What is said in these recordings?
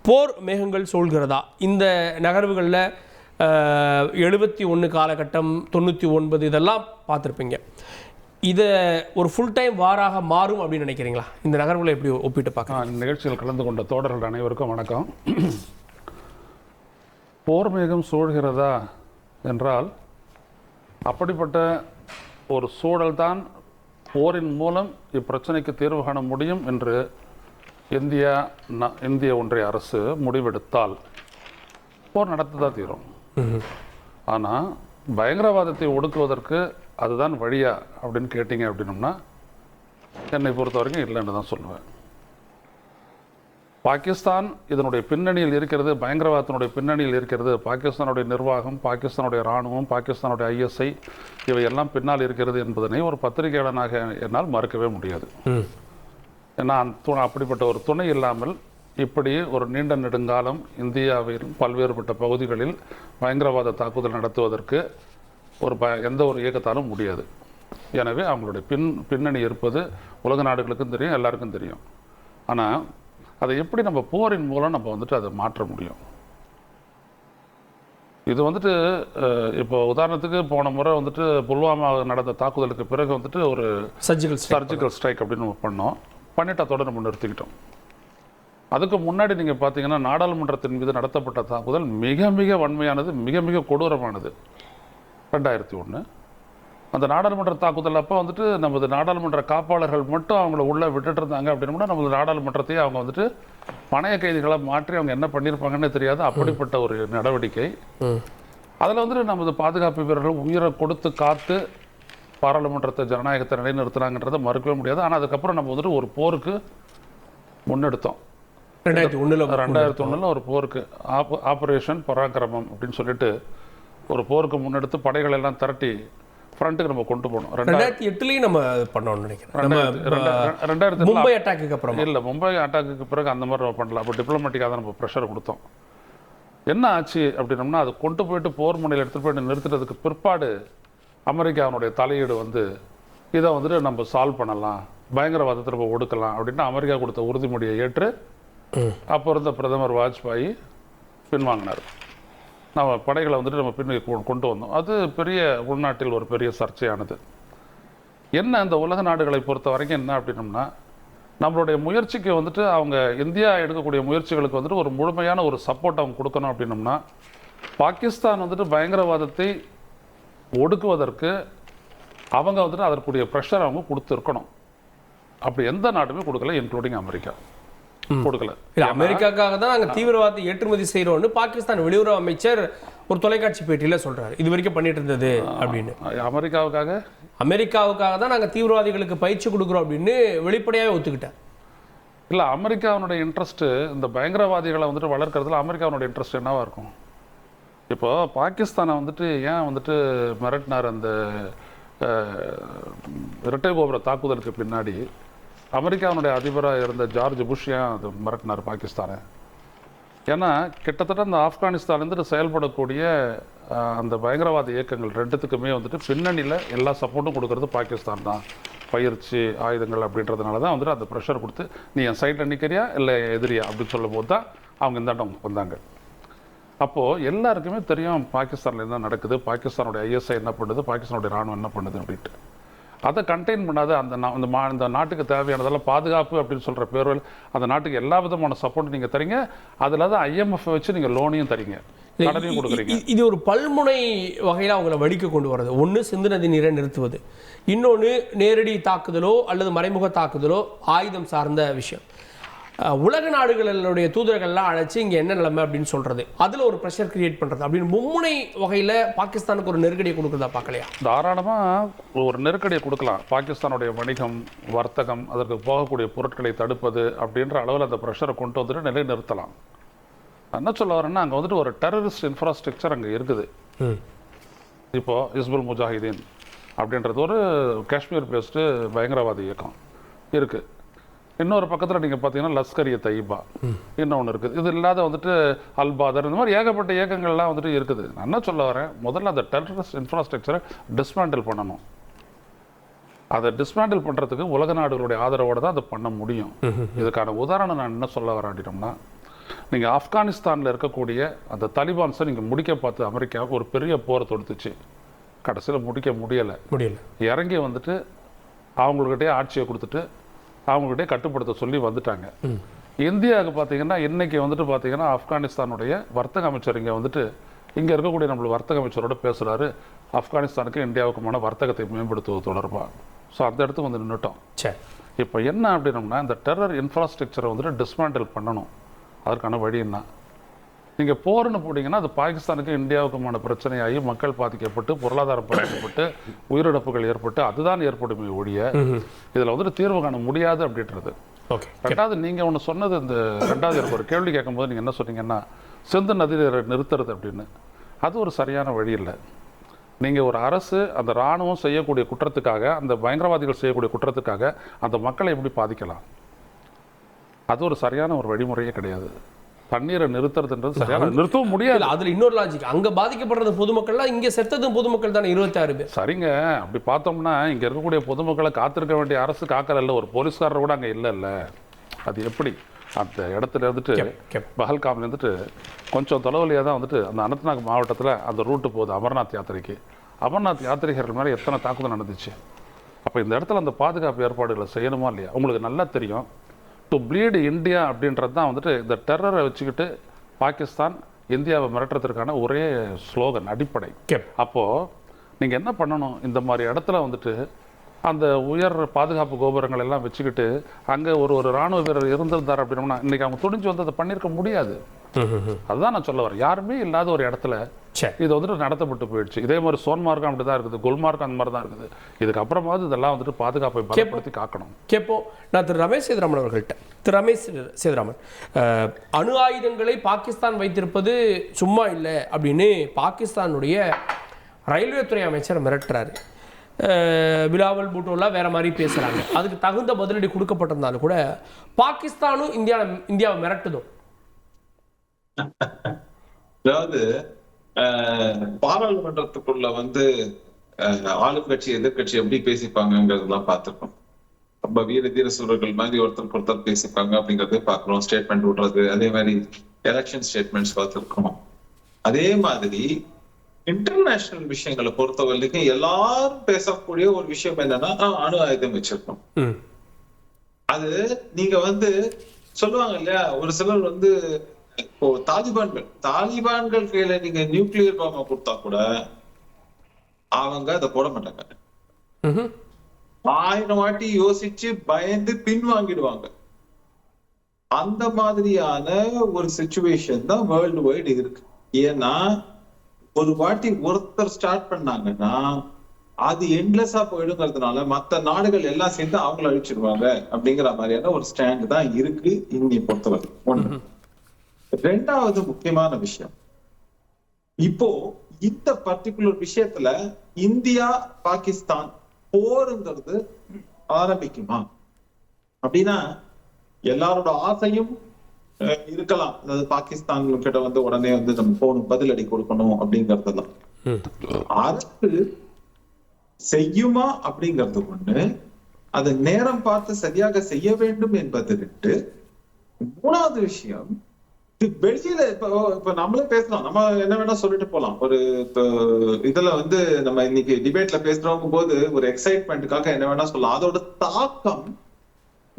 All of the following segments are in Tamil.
போர் மேகங்கள் சூழ்கிறதா? இந்த நகர்வுகளில் 71 காலகட்டம், 99 இதெல்லாம் பார்த்துருப்பீங்க. இதை ஒரு ஃபுல் டைம் வாராக மாறும் அப்படின்னு நினைக்கிறீங்களா? இந்த நகர்வுகளை எப்படி ஒப்பிட்டு பார்க்கலாம்? நிகழ்ச்சியில் கலந்து கொண்ட தோழர்கள் அனைவருக்கும் வணக்கம். போர் மேகம் சூழ்கிறதா என்றால், அப்படிப்பட்ட ஒரு சூழல்தான் போரின் மூலம் இப்பிரச்சனைக்கு தீர்வு காண முடியும் என்று இந்திய ஒன்றிய அரசு முடிவெடுத்தால் போர் நடத்ததான் தீரும். ஆனால் பயங்கரவாதத்தை ஒடுக்குவதற்கு அதுதான் வழியா அப்படின்னு கேட்டீங்க அப்படின்னோம்னா, என்னை பொறுத்த வரைக்கும் இல்லைன்னு தான் சொல்லுவேன். பாகிஸ்தான் இதனுடைய பின்னணியில் இருக்கிறது, பயங்கரவாதத்தினுடைய பின்னணியில் இருக்கிறது. பாகிஸ்தானுடைய நிர்வாகம், பாகிஸ்தானுடைய இராணுவம், பாகிஸ்தானுடைய ISI இவையெல்லாம் பின்னால் இருக்கிறது என்பதனை ஒரு பத்திரிகையாளனாக என்னால் மறுக்கவே முடியாது. ஏன்னா அப்படிப்பட்ட ஒரு துணை இல்லாமல் இப்படி ஒரு நீண்ட நெடுங்காலம் இந்தியாவில் பல்வேறுபட்ட பகுதிகளில் பயங்கரவாத தாக்குதல் நடத்துவதற்கு எந்த ஒரு இயக்கத்தாலும் முடியாது. எனவே அவங்களுடைய பின்னணி இருப்பது உலக நாடுகளுக்கும் தெரியும், எல்லாருக்கும் தெரியும். ஆனால் அதை எப்படி நம்ம போரின் மூலம் நம்ம அதை மாற்ற முடியும்? இது இப்போ உதாரணத்துக்கு போன முறை புல்வாமா நடந்த தாக்குதலுக்கு பிறகு ஒரு சர்ஜிக்கல் ஸ்ட்ரைக் அப்படின்னு நம்ம பண்ணிட்டு அதோட நம்ம நிறுத்திக்கிட்டோம். அதுக்கு முன்னாடி நீங்கள் பார்த்தீங்கன்னா நாடாளுமன்றத்தின் மீது நடத்தப்பட்ட தாக்குதல் மிக மிக வன்மையானது, மிக மிக கொடூரமானது. 2001 அந்த நாடாளுமன்ற தாக்குதல் அப்போ நமது நாடாளுமன்ற காப்பாளர்கள் மட்டும் அவங்கள உள்ளே விட்டுட்டு இருந்தாங்க அப்படின்னா நமது நாடாளுமன்றத்தையே அவங்க பணைய கைதிகளை மாற்றி அவங்க என்ன பண்ணியிருப்பாங்கன்னு தெரியாது. அப்படிப்பட்ட ஒரு நடவடிக்கை. அதில் நமது பாதுகாப்பு வீரர்கள் உயிரை கொடுத்து காத்து பாராளுமன்றத்தை ஜனநாயகத்தை நிலைநிறுத்தினாங்கன்றதை மறுக்கவே முடியாது. ஆனால் அதுக்கப்புறம் நம்ம ஒரு போருக்கு முன்னெடுத்தோம். 2001 ஒரு போருக்கு ஆபரேஷன் பராக்கிரமம் அப்படின்னு சொல்லிட்டு ஒரு போருக்கு முன்னெடுத்து படைகள் எல்லாம் திரட்டி ஃப்ரண்ட்டுக்கு நம்ம கொண்டு போனோம். 2008 நம்ம பண்ணோம்னு நினைக்கிறேன். 2000 மும்பை அட்டாக்கு அப்புறம் இல்லை, மும்பை அட்டாக்கு பிறகு அந்த மாதிரி நம்ம பண்ணல. அப்போ டிப்ளமேட்டிக்காக தான் நம்ம ப்ரெஷர் கொடுத்தோம். என்ன ஆச்சு அப்படின்னோம்னா, அது கொண்டு போயிட்டு போர் முனையில் எடுத்துகிட்டு போயிட்டு நிறுத்துறதுக்கு பிற்பாடு அமெரிக்காவுடைய தலையீடு இதை நம்ம சால்வ் பண்ணலாம், பயங்கரவாதத்தை நம்ம ஒடுக்கலாம் அப்படின்னு அமெரிக்கா கொடுத்த உறுதிமொழியை ஏற்று அப்போ இருந்த பிரதமர் வாஜ்பாய் பின்வாங்கினார். நம்ம படைகளை நம்ம பின்னுக்கு கொண்டு வந்தோம். அது பெரிய உள்நாட்டில் ஒரு பெரிய சர்ச்சையானது. என்ன இந்த உலக நாடுகளை பொறுத்த வரைக்கும் என்ன அப்படின்னோம்னா, நம்மளுடைய முயற்சிக்கு அவங்க இந்தியா எடுக்கக்கூடிய முயற்சிகளுக்கு ஒரு முழுமையான ஒரு சப்போர்ட் அவங்க கொடுக்கணும் அப்படின்னோம்னா, பாகிஸ்தான் பயங்கரவாதத்தை ஒடுக்குவதற்கு அவங்க அதற்குரிய ப்ரெஷர் அவங்க கொடுத்துருக்கணும். அப்படி எந்த நாட்டுமே கொடுக்கல, இன்க்ளூடிங் அமெரிக்கா கொடுக்கல. அமெரிக்காக்காக தான் நாங்கள் தீவிரவாதத்தை ஏற்றுமதி செய்கிறோம்னு பாகிஸ்தான் வெளியுறவு அமைச்சர் ஒரு தொலைக்காட்சி பேட்டியில் சொல்றாரு. இது வரைக்கும் பண்ணிட்டு இருந்தது அப்படின்னு. அமெரிக்காவுக்காக தான் நாங்கள் தீவிரவாதிகளுக்கு பயிற்சி கொடுக்குறோம் அப்படின்னு வெளிப்படையாகவே ஒத்துக்கிட்டேன். இல்லை, அமெரிக்காவுடைய இன்ட்ரெஸ்ட் இந்த பயங்கரவாதிகளை வளர்க்கறதுல அமெரிக்காவுடைய இன்ட்ரெஸ்ட் என்னவா இருக்கும்? இப்போ பாகிஸ்தானை ஏன் மிரட்டினார் அந்த இரட்டை கோபுர தாக்குதலுக்கு பின்னாடி அமெரிக்காவுடைய அதிபராக இருந்த ஜார்ஜ் புஷ் ஏன் அது மிரட்டினார் பாகிஸ்தானை? ஏன்னா கிட்டத்தட்ட அந்த ஆப்கானிஸ்தான்லேருந்து செயல்படக்கூடிய அந்த பயங்கரவாத இயக்கங்கள் ரெண்டுத்துக்குமே பின்னணியில் எல்லா சப்போர்ட்டும் கொடுக்கறது பாகிஸ்தான் தான். பயிற்சி, ஆயுதங்கள் அப்படின்றதுனால தான் அந்த ப்ரெஷர் கொடுத்து நீ என் சைட்டில் நிற்கிறியா இல்லை எதிரியா அப்படின்னு சொல்லும் போது தான் அவங்க இந்தாண்டம் வந்தாங்க. அப்போது எல்லாருக்குமே தெரியும் பாகிஸ்தானில் என்ன நடக்குது, பாகிஸ்தானுடைய ISI என்ன பண்ணுது, பாகிஸ்தானுடைய ராணுவம் என்ன பண்ணுது அப்படின்ட்டு. அதை கண்டெயின் பண்ணாத அந்த நாட்டுக்கு தேவையானதெல்லாம் பாதுகாப்பு அப்படின்னு சொல்கிற பேரில் அந்த நாட்டுக்கு எல்லா விதமான சப்போர்ட்டும் நீங்கள் தரீங்க. அதில் தான் IMF வச்சு நீங்கள் லோனையும் தரீங்க, கடனையும் கொடுக்குறீங்க. இது ஒரு பல்முனை வகையில் அவங்கள வடிக்க கொண்டு வர்றது. ஒன்று சிந்து நதி நீரை நிறுத்துவது, இன்னொன்று நேரடி தாக்குதலோ அல்லது மறைமுக தாக்குதலோ ஆயுதம் சார்ந்த விஷயம். உலக நாடுகளுடைய தூதர்கள்லாம் அழைச்சி இங்கே என்ன நிலைமை அப்படின்னு சொல்கிறது, அதில் ஒரு ப்ரெஷர் கிரியேட் பண்ணுறது அப்படின்னு மும்முனை வகையில் பாகிஸ்தானுக்கு ஒரு நெருக்கடியை கொடுக்குறதா பார்க்கலையா? தாராளமாக ஒரு நெருக்கடியை கொடுக்கலாம். பாகிஸ்தானுடைய வணிகம், வர்த்தகம், அதற்கு போகக்கூடிய பொருட்களை தடுப்பது அப்படின்ற அளவில் அந்த ப்ரெஷரை கொண்டு நிலைநிறுத்தலாம். என்ன சொல்ல வரேன்னா, அங்கே ஒரு டெரரிஸ்ட் இன்ஃப்ராஸ்ட்ரக்சர் அங்கே இருக்குது. இப்போது ஹிஸ்புல் முஜாஹிதீன் அப்படின்றது ஒரு காஷ்மீர் பேஸ்டு பயங்கரவாத இயக்கம் இருக்குது. இன்னொரு பக்கத்தில் நீங்கள் பார்த்தீங்கன்னா லஷ்கர்-இ-தொய்பா இன்னொன்று இருக்குது. இது இல்லாத அல்பாதர், இந்த மாதிரி ஏகப்பட்ட இயக்கங்கள்லாம் இருக்குது. நான் என்ன சொல்ல வரேன், முதல்ல அந்த டெரரிஸ்ட் இன்ஃப்ராஸ்ட்ரக்சரை டிஸ்மேண்டில் பண்ணணும். அதை டிஸ்மேண்டில் பண்ணுறதுக்கு உலக நாடுகளுடைய ஆதரவோடு தான் அதை பண்ண முடியும். இதுக்கான உதாரணம் நான் என்ன சொல்ல வரேன் அப்படின்னோம்னா, நீங்கள் ஆப்கானிஸ்தானில் இருக்கக்கூடிய அந்த தாலிபான்ஸை நீங்கள் முடிக்க பார்த்து அமெரிக்காவுக்கு ஒரு பெரிய போரை தொடுத்துச்சு. கடைசியில் முடிக்க முடியலை. இறங்கி வந்துட்டு அவங்கக்கிட்டே ஆட்சியை கொடுத்துட்டு அவங்கக்கிட்டே கட்டுப்படுத்த சொல்லி வந்துட்டாங்க. இந்தியாவுக்கு பார்த்தீங்கன்னா இன்றைக்கி வந்துட்டு பார்த்தீங்கன்னா ஆப்கானிஸ்தானுடைய வர்த்தக அமைச்சர் இங்கே வந்துட்டு இங்கே இருக்கக்கூடிய நம்மளுடைய வர்த்தக அமைச்சரோட பேசுகிறாரு. ஆப்கானிஸ்தானுக்கு இந்தியாவுக்குமான வர்த்தகத்தை மேம்படுத்துவது தொடர்பாக. ஸோ அந்த இடத்துக்கு வந்து நின்றுட்டோம். இப்போ என்ன அப்படின்னோம்னா, இந்த டெரர் இன்ஃப்ராஸ்ட்ரக்சரை வந்துட்டு டிஸ்மேண்டில் பண்ணணும். அதற்கான வழி என்ன? நீங்கள் போர்னு போட்டிங்கன்னா அது பாகிஸ்தானுக்கு இந்தியாவுக்குமான பிரச்சனையாகி மக்கள் பாதிக்கப்பட்டு பொருளாதாரம் பாதிக்கப்பட்டு உயிரிழப்புகள் ஏற்பட்டு அதுதான் ஏற்படுமே ஒழிய இதில் வந்துட்டு தீர்வு காண முடியாது அப்படின்றது. ரெண்டாவது, நீங்கள் ஒன்று சொன்னது, இந்த ரெண்டாவது எனக்கு ஒரு கேள்வி கேட்கும்போது நீங்கள் என்ன சொன்னீங்கன்னா சிந்து நதியை நிறுத்துறது அப்படின்னு. அது ஒரு சரியான வழி இல்லை. நீங்கள் ஒரு அரசு அந்த இராணுவம் செய்யக்கூடிய குற்றத்துக்காக, அந்த பயங்கரவாதிகள் செய்யக்கூடிய குற்றத்துக்காக அந்த மக்களை எப்படி பாதிக்கலாம்? அது ஒரு சரியான ஒரு வழிமுறையே கிடையாது. தண்ணீரை நிறுத்துறதுன்றது சரியான நிறுத்தவும் முடியாது. அதில் இன்னொரு லாஜிக், அங்கே பாதிக்கப்படுறது பொதுமக்கள்லாம், இங்கே செத்ததும் பொதுமக்கள் தானே 26 பேர். சரிங்க, அப்படி பார்த்தோம்னா இங்கே இருக்கக்கூடிய பொதுமக்களை காத்திருக்க வேண்டிய அரசு காக்கல. ஒரு போலீஸ்காரர் கூட அங்கே இல்லை. அது எப்படி? அந்த இடத்துல இருந்துட்டு பஹல்காம்ல இருந்துட்டு கொஞ்சம் தொலைவலியாக தான் வந்துட்டு அந்த அனந்த்நாக் மாவட்டத்தில் அந்த ரூட்டு போகுது அமர்நாத் யாத்திரைக்கு. அமர்நாத் யாத்திரிகர்கள் மேலே எத்தனை தாக்குதல் நடந்துச்சு? அப்போ இந்த இடத்துல அந்த பாதுகாப்பு ஏற்பாடுகளை செய்யணுமா இல்லையா? உங்களுக்கு நல்லா தெரியும். டு ப்ளீட் இந்தியா அப்படின்றது தான் வந்துட்டு இந்த டெரரை வச்சுக்கிட்டு பாகிஸ்தான் இந்தியாவை மிரட்டுறதுக்கான ஒரே ஸ்லோகன், அடிப்படை. அப்போது நீங்கள் என்ன பண்ணணும், இந்த மாதிரி இடத்துல வந்துட்டு அந்த உயர் பாதுகாப்பு கோபுரங்கள் எல்லாம் வச்சுக்கிட்டு அங்கே ஒரு இராணுவ வீரர் இருந்திருந்தார் அப்படின்னா இன்னைக்கு அவங்க துணிஞ்சு வந்து அதை பண்ணியிருக்க முடியாது. அதுதான் நான் சொல்ல வரேன். யாருமே இல்லாத ஒரு இடத்துல இது வந்துட்டு நடத்தப்பட்டு போயிடுச்சு. இதே மாதிரி சோன்மார்க்கம் அப்படி தான் இருக்குது, குல்மார்க்கம் அந்த மாதிரி தான் இருக்குது. இதுக்கப்புறமாவது இதெல்லாம் வந்துட்டு பாதுகாப்பை பலப்படுத்தி காக்கணும். கேட்போம். நான் திரு ரமேஷ் சேதுராமன் அவர்கள்ட்ட. திரு ரமேஷ் சேதுராமன், அணு ஆயுதங்களை பாகிஸ்தான் வைத்திருப்பது சும்மா இல்லை அப்படின்னு பாகிஸ்தானுடைய ரயில்வே துறை அமைச்சர் மிரட்டுறாரு. பிலாவல் பூட்டோலாம் வேற மாதிரி பேசுறாங்க. அதுக்கு தகுந்த பதிலடி கொடுக்கப்பட்டிருந்தாலும் கூட பாகிஸ்தானும் இந்தியாவை மிரட்டுதும். அதாவது பாராளுமன்றத்துக்குள்ள வந்து ஆளுங்கட்சி எதிர்கட்சி எப்படி பேசிப்பாங்கிறதுலாம் பார்த்திருக்கோம். ரொம்ப வீர தீர சூழல்கள் மாதிரி ஒருத்தர் பேசிப்பாங்க அப்படிங்கறதே பார்க்கிறோம். ஸ்டேட்மெண்ட் விடுறது, அதே மாதிரி எலெக்ஷன் ஸ்டேட்மெண்ட்ஸ் பார்த்திருக்கோம். அதே மாதிரி இன்டர்நேஷனல் விஷயங்களை பொறுத்த வரைக்கும் எல்லாரும் பேசக்கூடிய ஒரு விஷயம் என்னன்னா அணு ஆயுதம் வச்சிருக்கோம். அது நீங்க வந்து சொல்லுவாங்க இல்லையா, ஒரு சிலர் வந்து இப்போ தாலிபான்கள் கையில நீங்க நியூக்ளியர் பாம்பை கொடுத்தா கூட அவங்க அதை போட மாட்டாங்க. 1000 வாட்டி யோசிச்சு பயந்து பின்வாங்கிடுவாங்க. அந்த மாதிரியான ஒரு சிச்சுவேஷன் தான் வேர்ல்டு வைடு இருக்கு. ஏன்னா ஒரு வாட்டி ஒருத்தர் ஸ்டார்ட் பண்ணாங்கன்னா அது எண்ட்லெஸ்ஸா போயிடுங்கிறதுனால மற்ற நாடுகள் எல்லாம் சேர்ந்து அவங்கள அழிச்சிடுவாங்க அப்படிங்கிற மாதிரியான ஒரு ஸ்டாண்ட் தான் இருக்கு இன்னைய பொறுத்தவரை. ஒண்ணு. ரெண்டாவது முக்கியமான விஷயம், இப்போ இந்த பர்டிகுலர் விஷயத்துல இந்தியா பாகிஸ்தான் போருங்கிறது ஆரம்பிக்குமா அப்படின்னா எல்லாரோட ஆசையும் இருக்கலாம். அதாவது பாகிஸ்தான் கிட்ட வந்து உடனே வந்து நம்ம போகணும், பதிலடி கொடுக்கணும் அப்படிங்கறதெல்லாம் அரசு செய்யுமா அப்படிங்கிறது ஒண்ணு. அதை நேரம் பார்த்து சரியாக செய்ய வேண்டும் என்பது 2. மூணாவது விஷயம், வெளியில இப்ப நம்மளே பேசலாம், நம்ம என்ன வேணா சொல்லிட்டு போலாம். ஒரு இதுல வந்து நம்ம இன்னைக்கு டிபேட்ல பேசுறவங்க போது ஒரு எக்ஸைட்மெண்ட்டுக்காக என்ன வேணா சொல்லலாம். அதோட தாக்கம்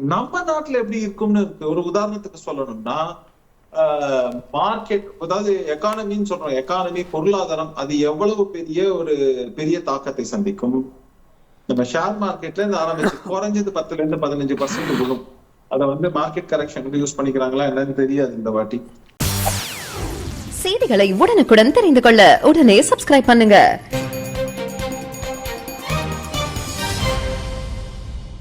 நம்ம நாட்டுல எப்படி இருக்கும்னு இருக்கு. ஒரு உதாரணத்துக்கு சொல்லணும்னா மார்க்கெட், அதாவது எக்கானமின்னு சொல்றோம், எக்கானமி பொருளாதாரம், அது எவ்வளவு பெரிய தாக்கத்தை சந்திக்கும். நம்ம ஷேர் மார்க்கெட்ல இருந்து ஆரம்பிச்சு குறைஞ்சது 10-15% விழும். அதை வந்து மார்க்கெட் கரெக்ஷனுக்கு யூஸ் பண்ணிக்கிறாங்களா என்னன்னு தெரியாது இந்த வாட்டி. செய்திகளை உடனுக்குடன் தெரிந்து கொள்ள உடனே சப்ஸ்கிரைப் பண்ணுங்க.